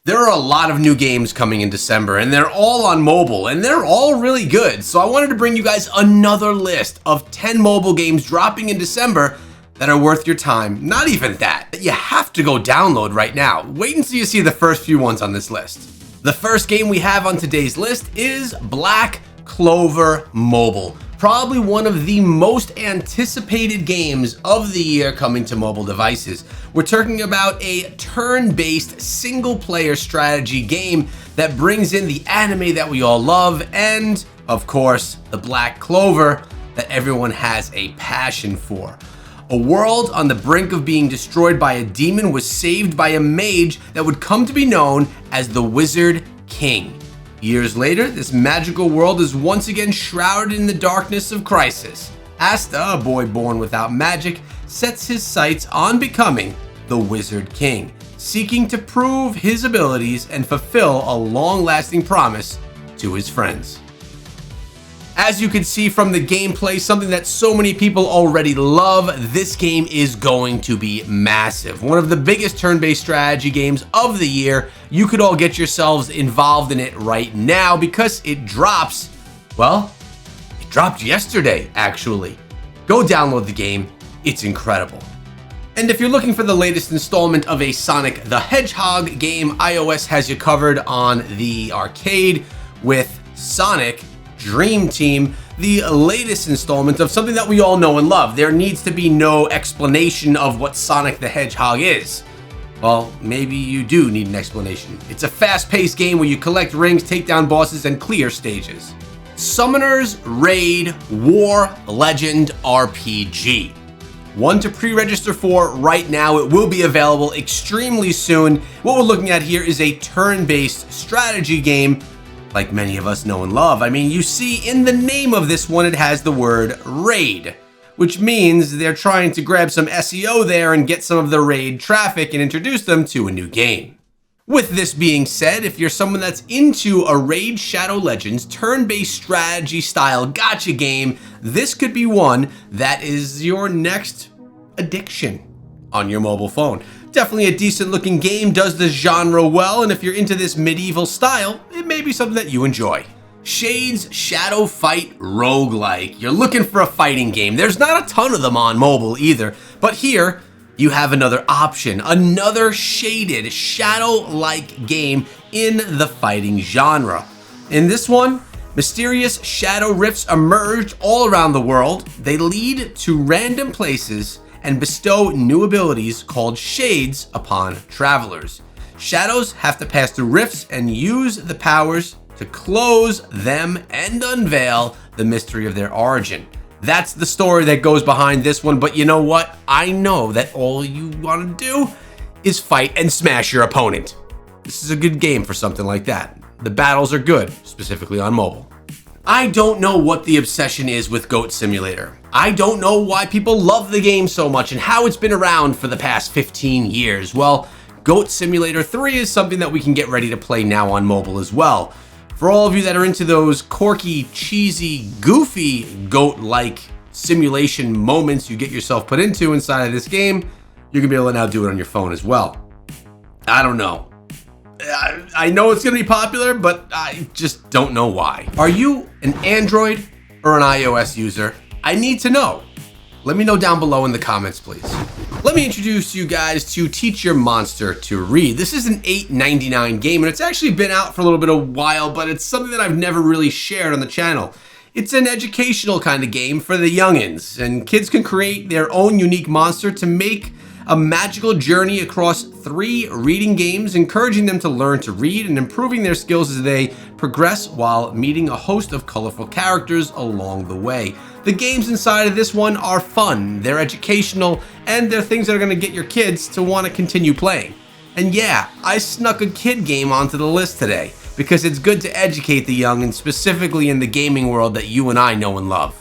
There are a lot of new games coming in December, and they're all on mobile, and they're all really good. So I wanted to bring you guys another list of 10 mobile games dropping in December that are worth your time. Not even that. You have to go download right now. Wait until you see the first few ones on this list. The first game we have on today's list is Black Clover Mobile. Probably one of the most anticipated games of the year coming to mobile devices. We're talking about a turn-based single-player strategy game that brings in the anime that we all love and, of course, the Black Clover that everyone has a passion for. A world on the brink of being destroyed by a demon was saved by a mage that would come to be known as the Wizard King. Years later, this magical world is once again shrouded in the darkness of crisis. Asta, a boy born without magic, sets his sights on becoming the Wizard King, seeking to prove his abilities and fulfill a long-lasting promise to his friends. As you can see from the gameplay, something that so many people already love, this game is going to be massive. One of the biggest turn-based strategy games of the year. You could all get yourselves involved in it right now because it drops, well, it dropped yesterday, actually. Go download the game. It's incredible. And if you're looking for the latest installment of a Sonic the Hedgehog game, iOS has you covered on the arcade with Sonic Dream Team, the latest installment of something that we all know and love. There needs to be no explanation of what Sonic the Hedgehog is. Well, maybe you do need an explanation. It's a fast-paced game where you collect rings, take down bosses, and clear stages. Summoner's Raid War Legend RPG. One to pre-register for right now. It will be available extremely soon. What we're looking at here is a turn-based strategy game like many of us know and love. I mean, you see in the name of this one, it has the word raid, which means they're trying to grab some SEO there and get some of the raid traffic and introduce them to a new game. With this being said, if you're someone that's into a Raid Shadow Legends turn-based strategy style gotcha game, this could be one that is your next addiction on your mobile phone. Definitely a decent looking game, does the genre well, and if you're into this medieval style, it may be something that you enjoy. Shades Shadow Fight Roguelike. You're looking for a fighting game. There's not a ton of them on mobile either, but here you have another option, another shaded shadow-like game in the fighting genre. In this one, mysterious shadow rifts emerge all around the world. They lead to random places and bestow new abilities called shades upon travelers. Shadows have to pass through rifts and use the powers to close them and unveil the mystery of their origin. That's the story that goes behind this one, but you know what? I know that all you want to do is fight and smash your opponent. This is a good game for something like that. The battles are good, specifically on mobile. I don't know what the obsession is with Goat Simulator. I don't know why people love the game so much and how it's been around for the past 15 years. Well, Goat Simulator 3 is something that we can get ready to play now on mobile as well. For all of you that are into those quirky, cheesy, goofy goat-like simulation moments you get yourself put into inside of this game, you're gonna be able to now do it on your phone as well. I don't know. I know it's gonna be popular, but I just don't know why. Are you an Android or an iOS user? I need to know. Let me know down below in the comments, please. Let me introduce you guys to Teach Your Monster to Read. This is an $8.99 game, and it's actually been out for a little bit of a while, but it's something that I've never really shared on the channel. It's an educational kind of game for the youngins, and kids can create their own unique monster to make a magical journey across 3 reading games, encouraging them to learn to read and improving their skills as they progress while meeting a host of colorful characters along the way. The games inside of this one are fun, they're educational, and they're things that are going to get your kids to want to continue playing. And yeah, I snuck a kid game onto the list today because it's good to educate the young, and specifically in the gaming world that you and I know and love.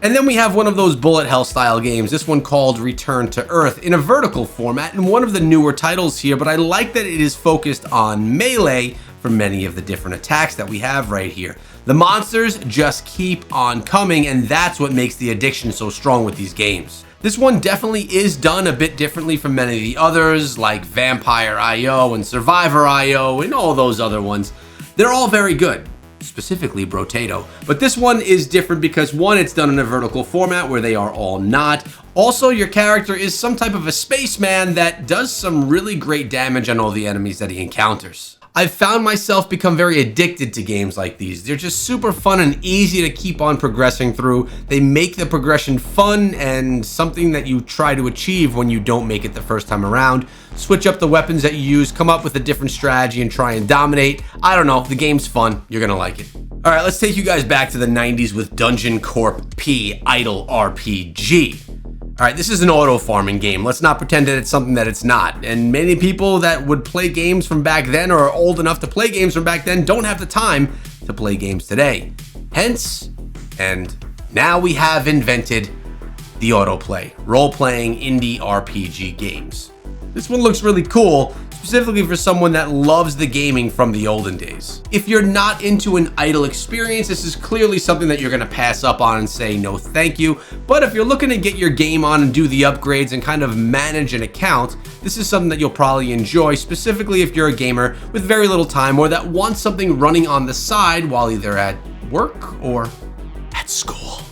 And then we have one of those bullet hell style games, this one called Return to Earth, in a vertical format and one of the newer titles here, but I like that it is focused on melee for many of the different attacks that we have right here. The monsters just keep on coming, and that's what makes the addiction so strong with these games. This one definitely is done a bit differently from many of the others, like Vampire IO and Survivor IO and all those other ones. They're all very good, specifically Brotato. But this one is different because one, it's done in a vertical format where they are all not. Also, your character is some type of a spaceman that does some really great damage on all the enemies that he encounters. I've found myself become very addicted to games like these. They're just super fun and easy to keep on progressing through. They make the progression fun and something that you try to achieve when you don't make it the first time around. Switch up the weapons that you use, come up with a different strategy and try and dominate. I don't know, the game's fun. You're gonna like it. All right, let's take you guys back to the 90s with Dungeon Corp P Idle RPG. All right, this is an auto farming game. Let's not pretend that it's something that it's not. And many people that would play games from back then or are old enough to play games from back then don't have the time to play games today. Hence, and now we have invented the autoplay, role-playing indie RPG games. This one looks really cool, specifically for someone that loves the gaming from the olden days. If you're not into an idle experience, this is clearly something that you're gonna pass up on and say no thank you. But if you're looking to get your game on and do the upgrades and kind of manage an account, this is something that you'll probably enjoy, specifically if you're a gamer with very little time or that wants something running on the side while either at work or at school.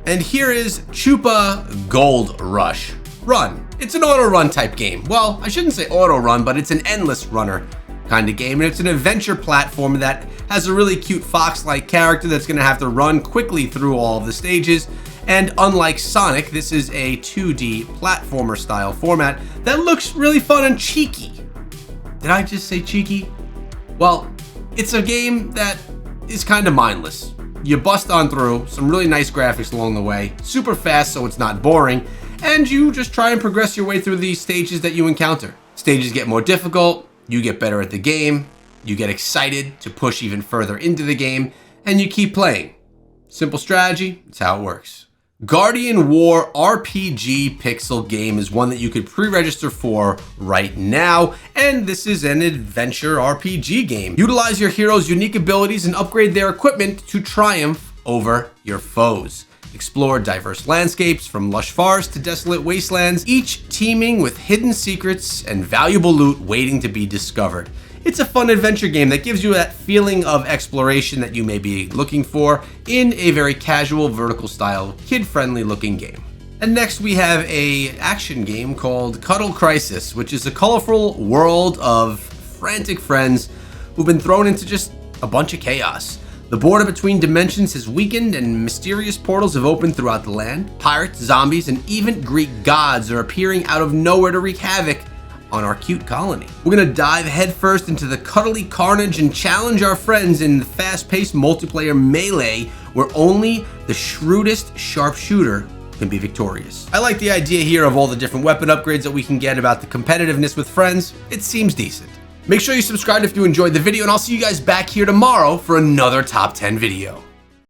And here is Chupa Gold Rush Run. It's an auto run type game. Well, I shouldn't say auto run, but it's an endless runner kind of game. And it's an adventure platform that has a really cute fox-like character that's gonna have to run quickly through all of the stages. And unlike Sonic, this is a 2D platformer style format that looks really fun and cheeky. Did I just say cheeky? Well, it's a game that is kind of mindless. You bust on through, some really nice graphics along the way, super fast so it's not boring, and you just try and progress your way through these stages that you encounter. Stages get more difficult, you get better at the game, you get excited to push even further into the game, and you keep playing. Simple strategy, that's how it works. Guardian War RPG Pixel game is one that you could pre-register for right now, and this is an adventure RPG game. Utilize your heroes' unique abilities and upgrade their equipment to triumph over your foes. Explore diverse landscapes from lush forests to desolate wastelands, each teeming with hidden secrets and valuable loot waiting to be discovered. It's a fun adventure game that gives you that feeling of exploration that you may be looking for in a very casual, vertical style, kid-friendly looking game. And next we have an action game called Cuddle Crisis, which is a colorful world of frantic friends who've been thrown into just a bunch of chaos. The border between dimensions has weakened and mysterious portals have opened throughout the land. Pirates, zombies, and even Greek gods are appearing out of nowhere to wreak havoc on our cute colony. We're gonna dive headfirst into the cuddly carnage and challenge our friends in the fast-paced multiplayer melee where only the shrewdest sharpshooter can be victorious. I like the idea here of all the different weapon upgrades that we can get, about the competitiveness with friends. It seems decent. Make sure you subscribe if you enjoyed the video, and I'll see you guys back here tomorrow for another top 10 video.